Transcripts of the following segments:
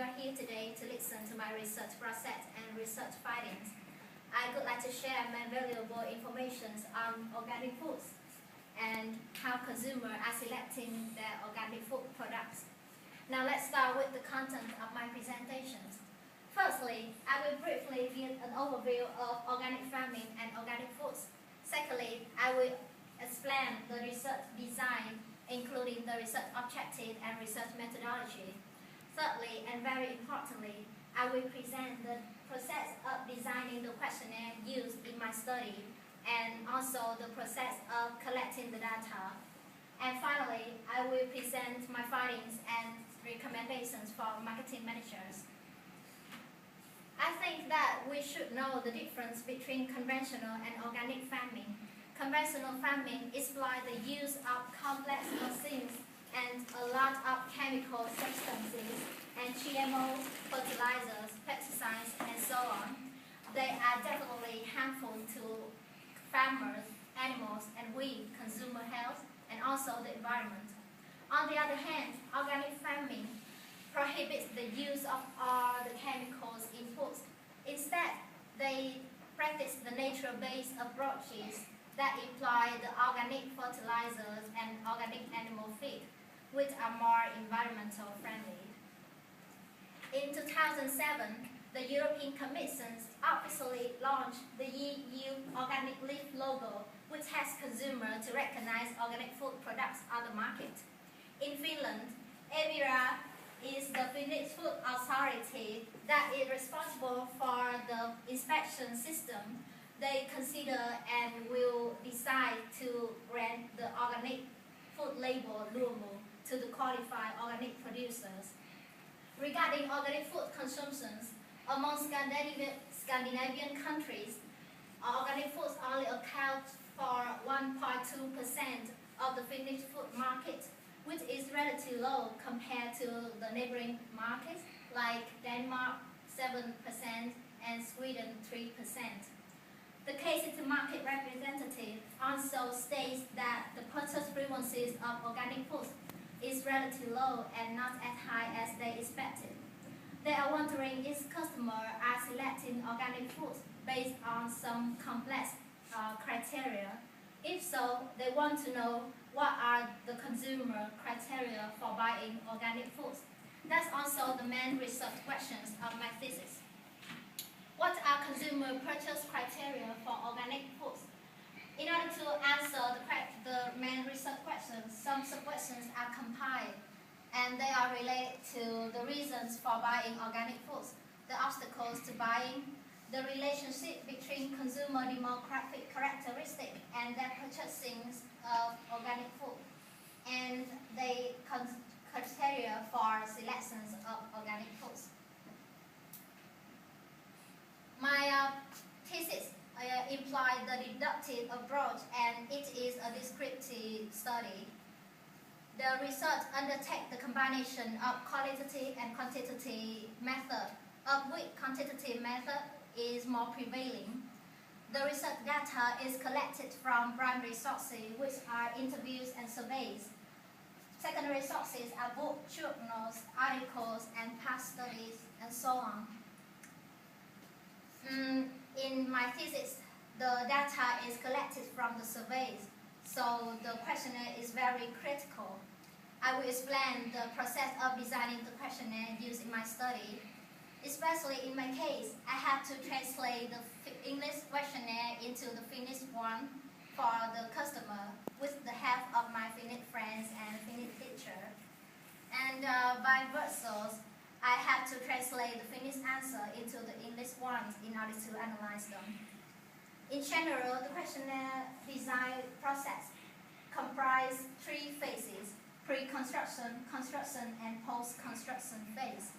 you are here today to listen to my research process and research findings. I would like to share my valuable information on organic foods and how consumers are selecting their organic food products. Now let's start with the content of my presentations. Firstly, I will briefly give an overview of organic farming and organic foods. Secondly, I will explain the research design, including the research objective and research methodology. Thirdly, and very importantly, I will present the process of designing the questionnaire used in my study and also the process of collecting the data. And finally, I will present my findings and recommendations for marketing managers. I think that we should know the difference between conventional and organic farming. Conventional farming implies the use of complex machines and a lot of chemical substances and GMOs, fertilizers, pesticides, and so on. They are definitely harmful to farmers, animals, and we, consumer health, and also the environment. On the other hand, organic farming prohibits the use of all the chemicals inputs. Instead, they practice the nature-based approaches that imply the organic fertilizers and organic animal feed, which are more environmental friendly. In 2007, the European Commission officially launched the EU Organic Leaf logo, which has consumers to recognize organic food products on the market. In Finland, EVIRA is the Finnish food authority that is responsible for the inspection system. They consider and will decide to grant the organic food label to the qualified organic producers. Regarding organic food consumptions, among Scandinavian countries, organic foods only account for 1.2% of the Finnish food market, which is relatively low compared to the neighboring markets like Denmark 7% and Sweden 3%. The KCT market representative also states that the purchase frequencies of organic foods is relatively low and not as high as they expected. They are wondering if customers are selecting organic foods based on some complex criteria. If so, they want to know what are the consumer criteria for buying organic foods. That's also the main research questions of my thesis. What are consumer purchase criteria for organic foods? In order to answer the main research questions, some sub-questions are compiled, and they are related to the reasons for buying organic foods, the obstacles to buying, the relationship between consumer demographic characteristics and their purchasing of organic food, and the criteria for selections of organic foods. My thesis implied the deductive approach, and it is a descriptive study. The research undertakes the combination of qualitative and quantitative method, of which quantitative method is more prevailing. The research data is collected from primary sources, which are interviews and surveys. Secondary sources are books, journals, articles, and past studies, and so on. In my thesis, the data is collected from the surveys, so the questionnaire is very critical. I will explain the process of designing the questionnaire used in my study. Especially in my case, I had to translate the English questionnaire into the Finnish one for the customer with the help of my Finnish friends and Finnish teacher. And by versa, I had to translate the Finnish answer into the English ones in order to analyze them. In general, the questionnaire design process comprises 3 phases: pre-construction, construction, and post-construction phase.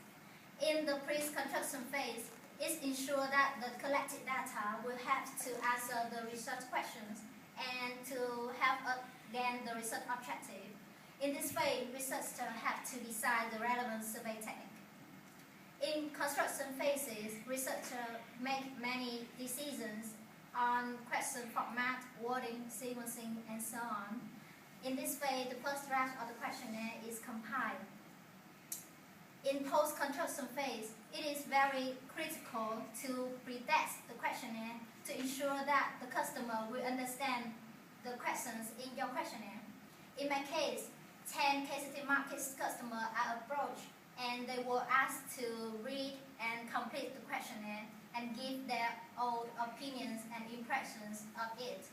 In the pre-construction phase, it ensures that the collected data will help to answer the research questions and to help again the research objective. In this phase, researchers have to decide the relevant survey technique. In construction phases, researchers make many decisions on question format, wording, sequencing, and so on. In this phase, the first draft of the questionnaire is compiled. in post-construction phase, it is very critical to pre-test the questionnaire to ensure that the customer will understand the questions in your questionnaire. In my case, 10 KCT Markets customers are approached and they were asked to read and complete the questionnaire and give their own opinions and impressions of it.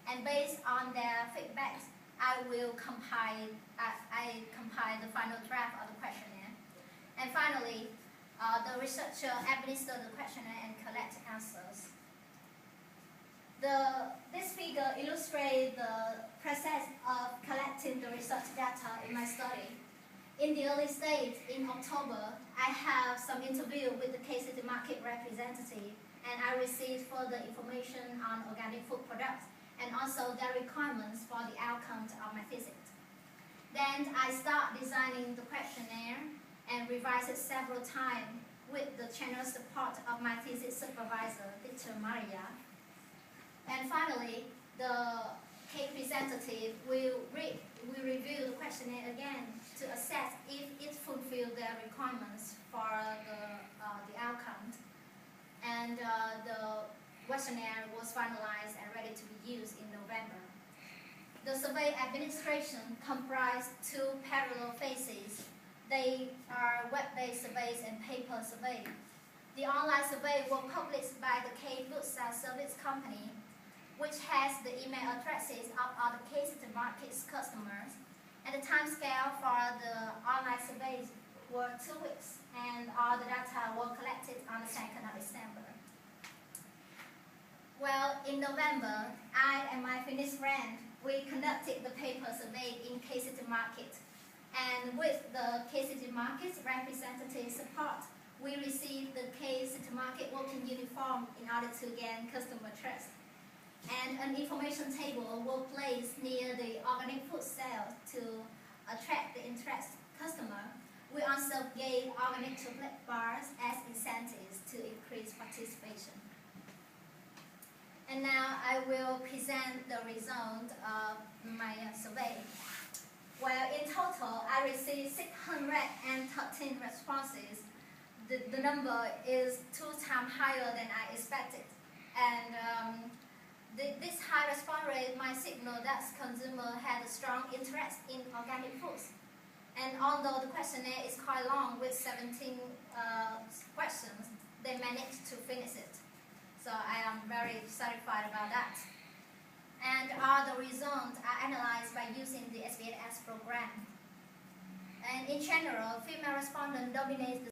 And based on their feedback, I compile the final draft of the questionnaire. And finally, the researcher administers the questionnaire and collects answers. This figure illustrates the process of collecting the research data in my study. In the early stage, in October, I have some interview with the KCT market representative, and I received further information on organic food products and also their requirements for the outcomes of my thesis. Then I start designing the questionnaire and revise it several times with the generous support of my thesis supervisor, Dr. Maria. And finally, the case representative will review the questionnaire again to assess if it fulfills their requirements for the outcome. And the questionnaire was finalized and ready to be used in November. The survey administration comprised two parallel phases. They are web-based surveys and paper surveys. The online survey was published by the K-Food Service Company, which has the email addresses of all the KCT Markets customers. And the time scale for the online surveys were 2 weeks, and all the data were collected on the 2nd of December. Well, in November, I and my Finnish friend, we conducted the paper survey in KCT Market. And with the KCT Markets representative support, we received the KCT Market working uniform in order to gain customer trust. And an information table was placed near the organic food sale to attract the interest customer. We also gave organic chocolate bars as incentives to increase participation. And now I will present the result of my survey. Well, in total, I received 613 responses. The number is 2 times higher than I expected. And this high response rate might signal that consumers had a strong interest in organic foods. And although the questionnaire is quite long with 17 questions, they managed to finish it. So I am very satisfied about that. And all the results are analyzed by using the SPSS program. And in general, female respondents dominate the